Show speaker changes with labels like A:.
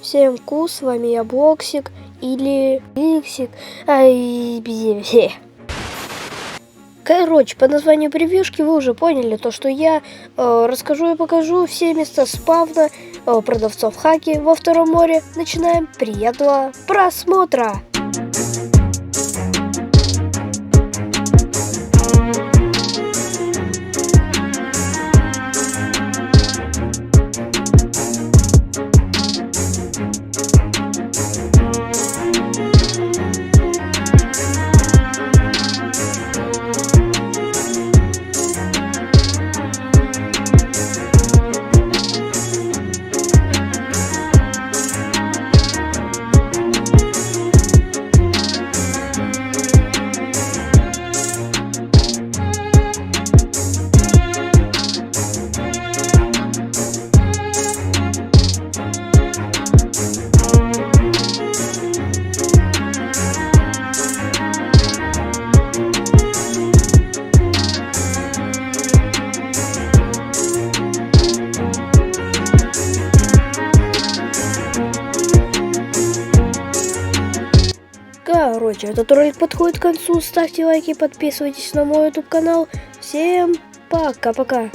A: Всем кус, с вами я Блоксик или Ликсик. Короче, по названию превьюшки вы уже поняли то, что я расскажу и покажу все места спавна продавцов хаки во Втором море. Начинаем. Приятного просмотра! Короче, этот ролик подходит к концу. Ставьте лайки, подписывайтесь на мой YouTube канал. Всем пока-пока.